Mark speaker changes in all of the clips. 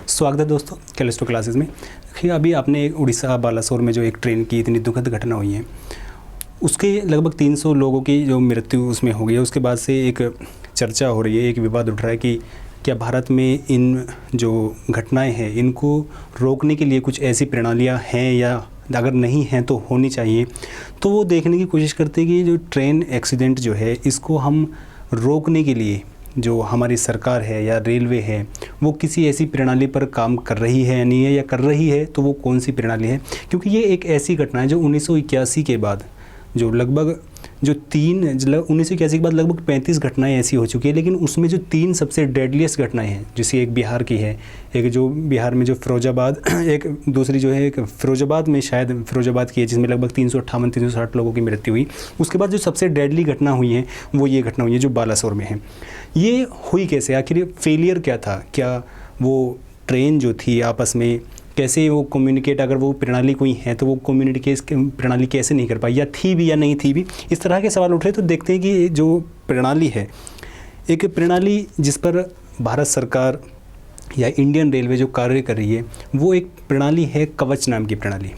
Speaker 1: स्वागत है दोस्तों कैलिस्टो क्लासेस में। देखिए अभी आपने उड़ीसा बालासोर में जो एक ट्रेन की इतनी दुखद घटना हुई है, उसके लगभग 300 लोगों की जो मृत्यु उसमें हो गई है। उसके बाद से एक चर्चा हो रही है, एक विवाद उठ रहा है कि क्या भारत में इन जो घटनाएं हैं इनको रोकने के लिए कुछ ऐसी प्रणालियां हैं या अगर नहीं हैं तो होनी चाहिए। तो वो देखने की कोशिश करते हैं कि जो ट्रेन एक्सीडेंट जो है इसको हम रोकने के लिए जो हमारी सरकार है या रेलवे है वो किसी ऐसी प्रणाली पर काम कर रही है या नहीं है, या कर रही है तो वो कौन सी प्रणाली है। क्योंकि ये एक ऐसी घटना है जो 1981 के बाद जो लगभग जो 1981 के बाद लगभग 35 घटनाएं ऐसी हो चुकी है, लेकिन उसमें जो 3 सबसे डेडलीस्ट घटनाएं हैं, जैसे एक बिहार की है, एक जो बिहार में जो फिरोजाबाद, एक दूसरी जो है एक फिरोजाबाद में शायद फिरोजाबाद की है जिसमें लगभग 358-360 लोगों की मृत्यु हुई। उसके बाद जो सबसे डेडली घटना हुई है वो ये घटना हुई है जो बालासोर में है। ये हुई कैसे, आखिर फेलियर क्या था, क्या वो ट्रेन जो थी आपस में कैसे वो कम्युनिकेट, अगर वो प्रणाली कोई है तो वो कम्युनिकेट प्रणाली कैसे नहीं कर पाई, या थी भी या नहीं थी भी, इस तरह के सवाल उठ रहे। तो देखते हैं कि जो प्रणाली है, एक प्रणाली जिस पर भारत सरकार या इंडियन रेलवे जो कार्य कर रही है वो एक प्रणाली है कवच नाम की प्रणाली।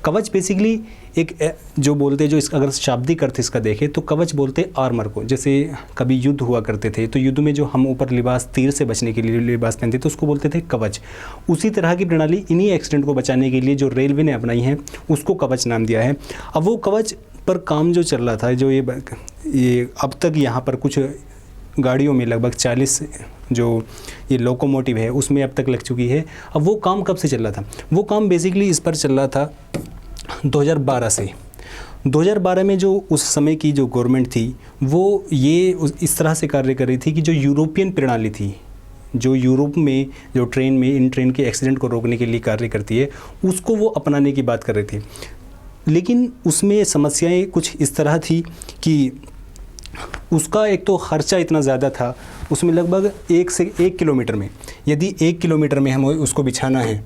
Speaker 1: कवच बेसिकली एक जो बोलते हैं, जो इसका अगर शाब्दिक अर्थ इसका देखें तो कवच बोलते हैं आर्मर को। जैसे कभी युद्ध हुआ करते थे तो युद्ध में जो हम ऊपर लिबास, तीर से बचने के लिए लिबास पहनते तो उसको बोलते थे कवच। उसी तरह की प्रणाली इन्हीं एक्सीडेंट को बचाने के लिए जो रेलवे ने अपनाई है उसको कवच नाम दिया है। अब वो कवच पर काम जो चल रहा था, जो ये अब तक यहाँ पर कुछ गाड़ियों में लगभग 40 जो ये लोकोमोटिव है उसमें अब तक लग चुकी है। अब वो काम कब से चल रहा था, वो काम बेसिकली इस पर चल रहा था 2012 से। 2012 में जो उस समय की जो गवर्नमेंट थी वो ये इस तरह से कार्य कर रही थी कि जो यूरोपियन प्रणाली थी, जो यूरोप में जो ट्रेन में इन ट्रेन के एक्सीडेंट को रोकने के लिए कार्य करती है, उसको वो अपनाने की बात कर रही थी। लेकिन उसमें समस्याएं कुछ इस तरह थी कि उसका एक तो खर्चा इतना ज़्यादा था, उसमें लगभग 1 किलोमीटर में, यदि 1 किलोमीटर में हमें उसको बिछाना है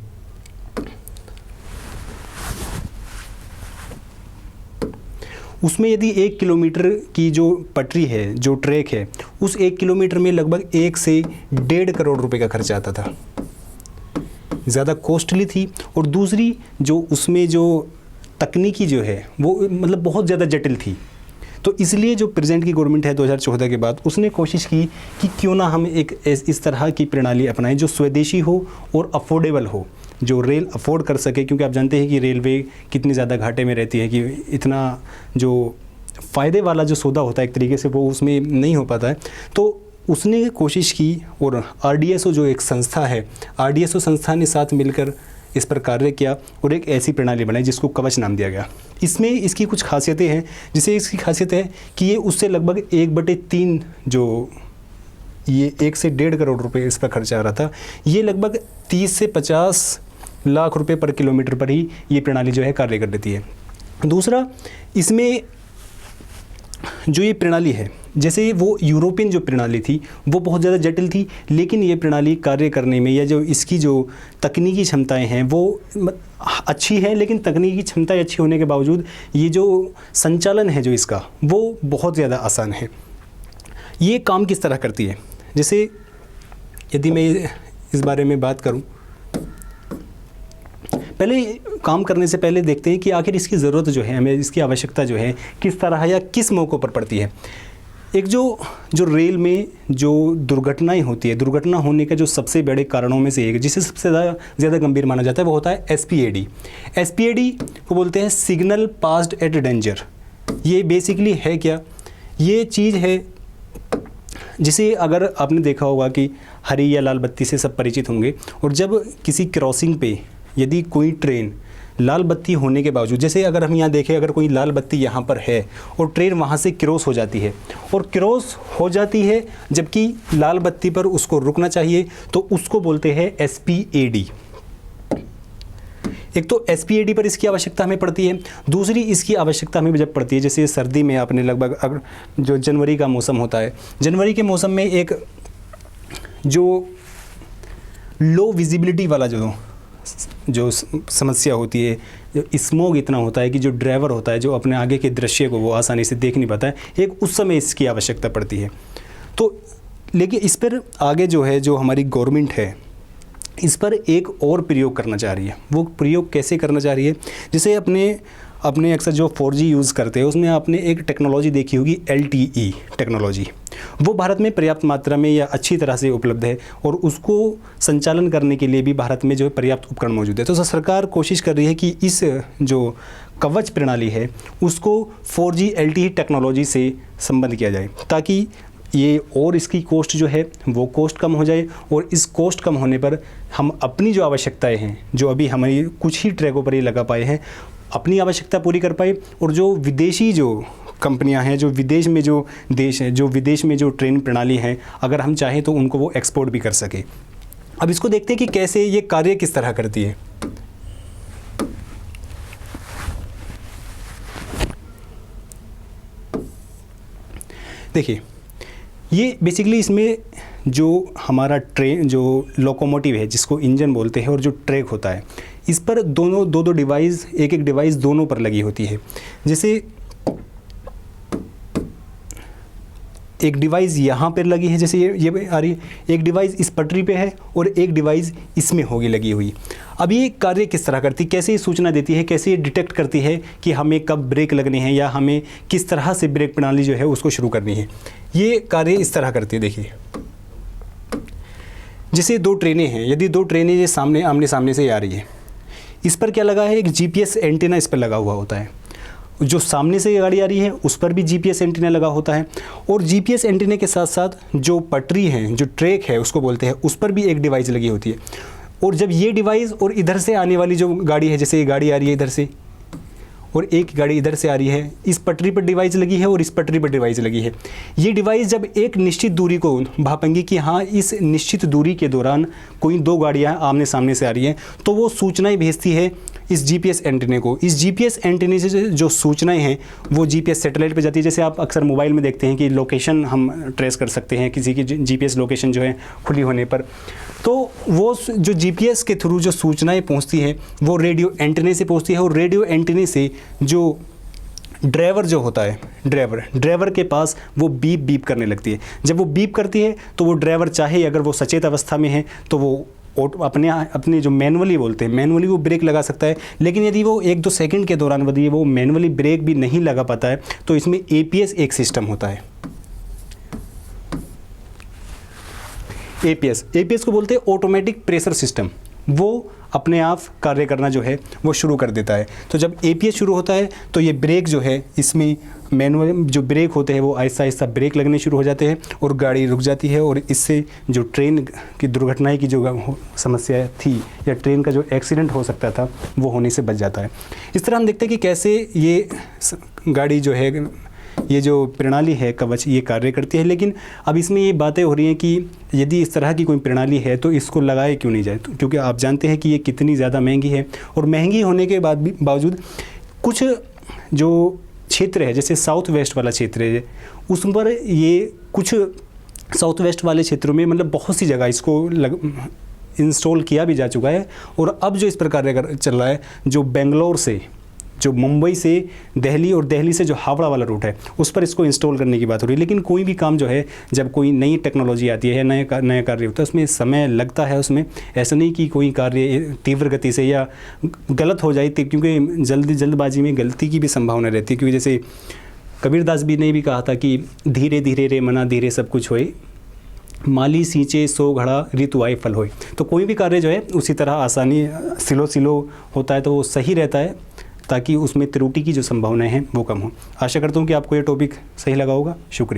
Speaker 1: उसमें यदि 1 किलोमीटर की जो पटरी है, जो ट्रैक है, उस 1 किलोमीटर में लगभग 1 से 1.5 करोड़ रुपए का खर्चा आता था। ज़्यादा कॉस्टली थी। और दूसरी जो उसमें जो तकनीकी जो है वो मतलब बहुत ज़्यादा जटिल थी। तो इसलिए जो प्रेजेंट की गवर्नमेंट है 2014 के बाद उसने कोशिश की कि क्यों ना हम एक इस तरह की प्रणाली अपनाएं जो स्वदेशी हो और अफोर्डेबल हो, जो रेल अफोर्ड कर सके। क्योंकि आप जानते हैं कि रेलवे कितनी ज़्यादा घाटे में रहती है कि इतना जो फ़ायदे वाला जो सौदा होता है एक तरीके से वो उसमें नहीं हो पाता है। तो उसने कोशिश की और RDSO जो एक संस्था है, RDSO संस्था ने साथ मिलकर इस पर कार्य किया और एक ऐसी प्रणाली बनाई जिसको कवच नाम दिया गया। इसमें इसकी कुछ खासियतें हैं, जिसे इसकी खासियत है कि ये उससे लगभग 1/3 जो ये 1 से 1.5 करोड़ रुपए इस पर खर्चा आ रहा था, ये लगभग 30 से 50 लाख रुपए पर किलोमीटर पर ही ये प्रणाली जो है कार्य कर देती है। दूसरा, इसमें जो ये प्रणाली है, जैसे वो यूरोपियन जो प्रणाली थी वो बहुत ज़्यादा जटिल थी, लेकिन ये प्रणाली कार्य करने में या जो इसकी जो तकनीकी क्षमताएं हैं वो अच्छी है। लेकिन तकनीकी क्षमताएं अच्छी होने के बावजूद ये जो संचालन है जो इसका वो बहुत ज़्यादा आसान है। ये काम किस तरह करती है, जैसे यदि मैं इस बारे में बात करूं, पहले काम करने से पहले देखते हैं कि आखिर इसकी ज़रूरत जो है, हमें इसकी आवश्यकता जो है किस तरह या किस मौक़ों पर पड़ती है। एक जो रेल में जो दुर्घटनाएं होती है, दुर्घटना होने का जो सबसे बड़े कारणों में से एक, जिसे सबसे ज़्यादा गंभीर माना जाता है, वो होता है SPAD। SPAD को बोलते हैं सिग्नल पास्ड एट डेंजर। ये बेसिकली है क्या, ये चीज़ है जिसे अगर आपने देखा होगा कि हरी या लाल बत्ती से सब परिचित होंगे, और जब किसी क्रॉसिंग पे यदि कोई ट्रेन लाल बत्ती होने के बावजूद, जैसे अगर हम यहाँ देखें, अगर कोई लाल बत्ती यहाँ पर है और ट्रेन वहाँ से क्रॉस हो जाती है, और क्रॉस हो जाती है जबकि लाल बत्ती पर उसको रुकना चाहिए, तो उसको बोलते हैं SPAD। एक तो SPAD पर इसकी आवश्यकता हमें पड़ती है। दूसरी इसकी आवश्यकता हमें जब पड़ती है, जैसे सर्दी में आपने लगभग अगर जो जनवरी का मौसम होता है, जनवरी के मौसम में एक जो लो विजिबिलिटी वाला जो समस्या होती है, जो स्मोग इतना होता है कि जो ड्राइवर होता है जो अपने आगे के दृश्य को वो आसानी से देख नहीं पाता है, एक उस समय इसकी आवश्यकता पड़ती है। तो लेकिन इस पर आगे जो है, जो हमारी गवर्नमेंट है, इस पर एक और प्रयोग करना चाह रही है। वो प्रयोग कैसे करना चाह रही है, जैसे अपने अक्सर जो 4G यूज़ करते हैं उसमें आपने एक टेक्नोलॉजी देखी होगी LTE टेक्नोलॉजी, वो भारत में पर्याप्त मात्रा में या अच्छी तरह से उपलब्ध है और उसको संचालन करने के लिए भी भारत में जो है पर्याप्त उपकरण मौजूद है। तो सरकार कोशिश कर रही है कि इस जो कवच प्रणाली है उसको 4G LTE टेक्नोलॉजी से संबद्ध किया जाए, ताकि ये और इसकी कॉस्ट जो है वो कॉस्ट कम हो जाए और इस कॉस्ट कम होने पर हम अपनी जो आवश्यकताएं हैं, जो अभी हमारी कुछ ही ट्रैकों पर ही लगा पाए हैं, अपनी आवश्यकता पूरी कर पाए, और जो विदेशी जो कंपनियां हैं, जो विदेश में जो देश है, जो विदेश में जो ट्रेन प्रणाली है, अगर हम चाहें तो उनको वो एक्सपोर्ट भी कर सके। अब इसको देखते हैं कि कैसे ये कार्य किस तरह करती है। देखिए, ये बेसिकली इसमें जो हमारा ट्रेन जो लोकोमोटिव है जिसको इंजन बोलते हैं और जो ट्रैक होता है, इस पर दो डिवाइस, एक डिवाइस दोनों पर लगी होती है। जैसे एक डिवाइस यहाँ पर लगी है, जैसे ये आ रही है, एक डिवाइस इस पटरी पे है और एक डिवाइस इसमें होगी लगी हुई। अब ये कार्य किस तरह करती है, कैसे ये सूचना देती है, कैसे ये डिटेक्ट करती है कि हमें कब ब्रेक लगनी है या हमें किस तरह से ब्रेक प्रणाली जो है उसको शुरू करनी है। ये कार्य इस तरह करती है। देखिए, जैसे दो ट्रेनें हैं, यदि दो ट्रेनें ये आमने सामने से आ रही है, इस पर क्या लगा है, एक GPS एंटीना इस पर लगा हुआ होता है। जो सामने से गाड़ी आ रही है उस पर भी GPS एंटीना लगा होता है, और GPS एंटीने के साथ साथ जो पटरी है, जो ट्रैक है उसको बोलते हैं, उस पर भी एक डिवाइस लगी होती है। और जब ये डिवाइस और इधर से आने वाली जो गाड़ी है, जैसे ये गाड़ी आ रही है इधर से और एक गाड़ी इधर से आ रही है, इस पटरी पर डिवाइस लगी है और इस पटरी पर डिवाइस लगी है। ये डिवाइस जब एक निश्चित दूरी को भापेंगी कि हाँ इस निश्चित दूरी के दौरान कोई दो गाड़ियाँ आमने सामने से आ रही हैं, तो वो सूचनाएं भेजती है इस GPS एंटीने को। इस GPS एंटीने से जो सूचनाएं हैं वो GPS सैटेलाइट पे जाती है। जैसे आप अक्सर मोबाइल में देखते हैं कि लोकेशन हम ट्रेस कर सकते हैं किसी की GPS लोकेशन जो है खुली होने पर, तो वो जो GPS के थ्रू जो सूचनाएं पहुंचती हैं वो रेडियो एंटीने से पहुंचती है, और रेडियो एंटीने से जो ड्राइवर जो होता है, ड्राइवर के पास वो बीप बीप करने लगती है। जब वो बीप करती है तो वो ड्राइवर चाहे अगर वो सचेत अवस्था में है तो वो अपने जो मैनुअली बोलते हैं, मैनुअली वो ब्रेक लगा सकता है। लेकिन यदि वो 1-2 सेकंड के दौरान यदि वो मैनुअली ब्रेक भी नहीं लगा पाता है तो इसमें APS एक सिस्टम होता है। APS को बोलते हैं ऑटोमेटिक प्रेशर सिस्टम। वो अपने आप कार्य करना जो है वो शुरू कर देता है। तो जब APS शुरू होता है तो ये ब्रेक जो है, इसमें मैनुअल जो ब्रेक होते हैं वो आहिस्ता आहिस्ता ब्रेक लगने शुरू हो जाते हैं और गाड़ी रुक जाती है, और इससे जो ट्रेन की दुर्घटनाएं की जो समस्या थी या ट्रेन का जो एक्सीडेंट हो सकता था वो होने से बच जाता है। इस तरह हम देखते हैं कि कैसे ये गाड़ी जो है, ये जो प्रणाली है कवच, ये कार्य करती है। लेकिन अब इसमें ये बातें हो रही हैं कि यदि इस तरह की कोई प्रणाली है तो इसको लगाए क्यों नहीं जाए, क्योंकि आप जानते हैं कि ये कितनी ज़्यादा महंगी है, और महंगी होने के बावजूद कुछ जो क्षेत्र है, जैसे साउथ वेस्ट वाला क्षेत्र है, उस पर ये कुछ साउथ वेस्ट वाले क्षेत्रों में मतलब बहुत सी जगह इसको इंस्टॉल किया भी जा चुका है। और अब जो इस पर कार्य चल रहा है, जो बेंगलोर से, जो मुंबई से दिल्ली और दिल्ली से जो हावड़ा वाला रूट है, उस पर इसको इंस्टॉल करने की बात हो रही है। लेकिन कोई भी काम जो है, जब कोई नई टेक्नोलॉजी आती है, नया कार्य होता है, उसमें समय लगता है। उसमें ऐसा नहीं कि कोई कार्य तीव्र गति से या गलत हो जाए, क्योंकि जल्दबाजी में गलती की भी संभावना रहती है। क्योंकि जैसे कबीरदास भी ने भी कहा था कि धीरे धीरे रे मना धीरे सब कुछ होए, माली सींचे 100 घड़ा ऋतु आए फल होए। तो कोई भी कार्य जो है उसी तरह आसानी सिलो होता है तो वो सही रहता है, ताकि उसमें त्रुटि की जो संभावनाएं हैं वो कम हो। आशा करता हूँ कि आपको ये टॉपिक सही लगा होगा। शुक्रिया।